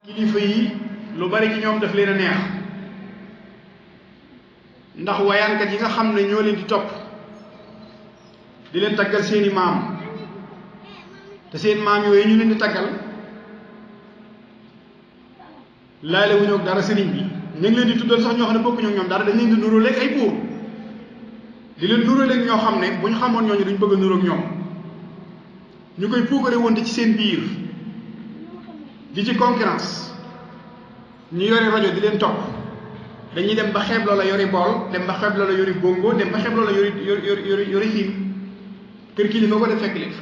kilifa yi lu bari ci ñoom daf leen a neex ndax wayaankat yi nga xam ne ñoo leen di topp di leen taggal seeni maam te seen maam yooyu ñu leen di taggal laale wu ñoog dara sëriñ bi ñu ngi leen di tuddal sax ñoo xam ne bokkuñu ak ñoom dara dañ leen di nuróoleeg ay buur di leen nuróoleeg ñoo xam ne bu ñu xamoon ñooñu duñ bëgg a nuróog ñoom ñu koy puukare wonte ci seen biir di ci concurrence ñu yore rajo di leen topp dañuy dem ba xeeb loola yori bool dem ba xeeb loola yori bongo dem ba xeeb loola yori xiim kër kilifa goo dem fekk leen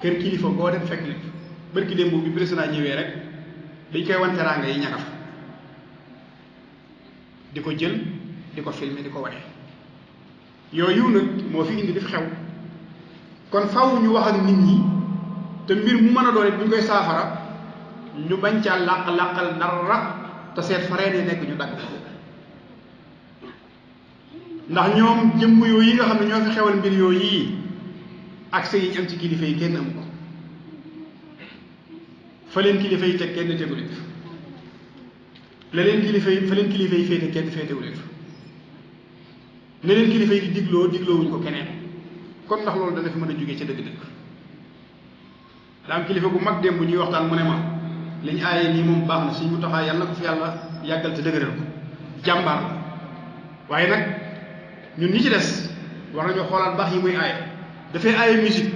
kër kilifa goo dem fekk leen bërki démb bi président ñëwee rek dañ koy wan teraanga yi ñaka fa di ko jël di ko filmer di ko wane yooyu nag moo fi indi di fi xew kon faw ñu wax ak nit ñi te mbir mu mën a doon it bu ñu koy saafara ñu bañ caa làqal dara te seet faree ne nekk ñu dagg ndax ñoom jëmm yooyu yi nga xam ne ñoo fi xewal mbir yooyu yi accès yi ñu am ci kilifa yi kenn amu ko fa leen kilifa yi teg kenn tegu leen la leen kilifa yi fa leen kilifa yi féete kenn féetewu leen ne leen kilifa yi di digloo digloowuñ ko keneen kon ndax loolu dana fi mën a jógee ca dëgg-dëgg daa am kilifa gu mag démb ñuy waxtaan mu ne ma li ñu aaye nii moom baax na suñ mu taxaa yàlla na ko fi yàlla yàggal te dëgëral ko jàmbaar la waaye nag ñun ñi ci des war nañoo xoolaat baax yi muy aaye dafay aaye musique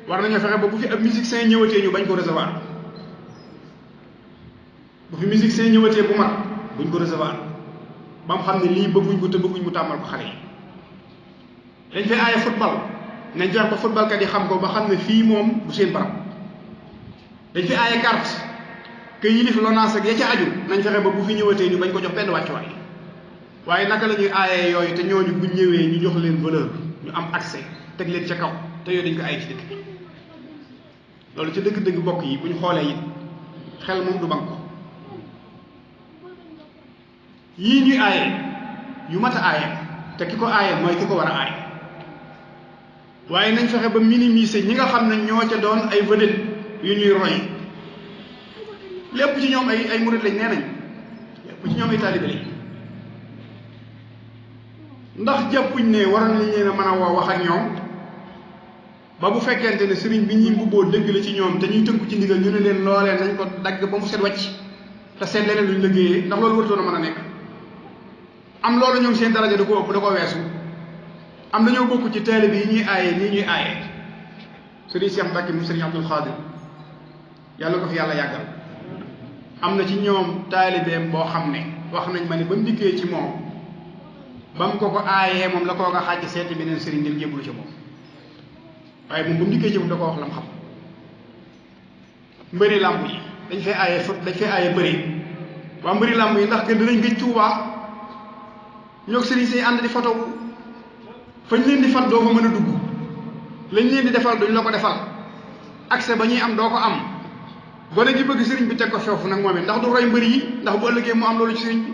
war nañoo fexe ba bu fi ab musicien ñëwatee ñu bañ ko recevoir bu fi musicien ñëwatee bu mag buñ ko recevoir ba mu xam ne lii bëgguñ ko te bëgguñ mu tàmmal ko xale yi dañ fay aaye football nañ fex ba footballkat yi xam ko ba xam ne fii moom du seen barab dañ fi aaye carte que yilif lonaas ak ya ca aju nañ fexe ba bu fi ñëwatee ñu bañ ko jox benn wàccuwaay waaye naka la ñuy aayee yooyu te ñooñu buñ ñëwee ñu jox leen valeur ñu am accès teg leen ca kaw te yooyu dañ ko aaye ci dëkk bi loolu ca dëgg-dëgg bokk yi bu ñu xoolee it xel moom du bank ko yii ñuy aaye yu mat a aaye te ki ko aaye mooy ki ko war a aaye waaye nañ fexe ba minimiser ñi nga xam ne ñoo ca doon ay vedette yu ñuy roy lépp ci ñoom ay murid lañ nee nañ lépp ci ñoom ay taalibe lañ ndax jàppuñ ne waroon nañ leen a mën a woo wax ak ñoom ba bu fekkente ne sëriñ bi ñuy mbubboo dëgg la ci ñoom te ñuy tënku ci ndigal ñu ne leen loolee nañ ko dagg ba mu set wàcc te seet leneen luñ liggéeyee ndax loolu wartoon a mën a nekk am loolu ñoom seen daraja da ko ëpp da ko weesu am nañoo bokk ci taalibe yi ñuy aaye nii ñuy aaye sëriñ Cheikh Mbacke mu sëriñ Abdul Xaadir yàlla ko fi yàlla yàggal am na ci ñoom taalibeem boo xam ne wax nañ ma ne ba mu dikkee ci moom ba mu ko aayee moom la koo nga xaaj seeti beneen sëriñ dem jébbalu ci moom waaye moom ba mu dikkee ci moom da ko wax la mu xam mbëri làmb yi dañ fay aaye bëri waa mbëri làmb yi ndax gën dinañ gëj Tuubaa ñoo sëriñ say ànd di photo fañ leen di fat doo fa mën a dugg lañ leen di defal duñ la ko defal accès ba ñuy am doo ko am gone gi bëgg sëriñ bi teg ko foofu nag moom it ndax du roy mbëri yi ndax bu ëllëgee mu am loolu ci sëriñ bi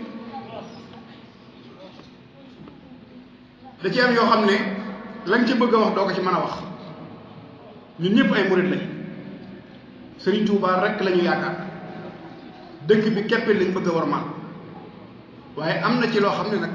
da ci am yoo xam ne lañ ci bëgg a wax doo ko ci mën a wax ñun ñëpp ay murit lañ sëriñ Tuubaa rek la ñu yaakaar dëkk bi keppe lañ bëgg a war maal waaye am na ci loo xam ne nag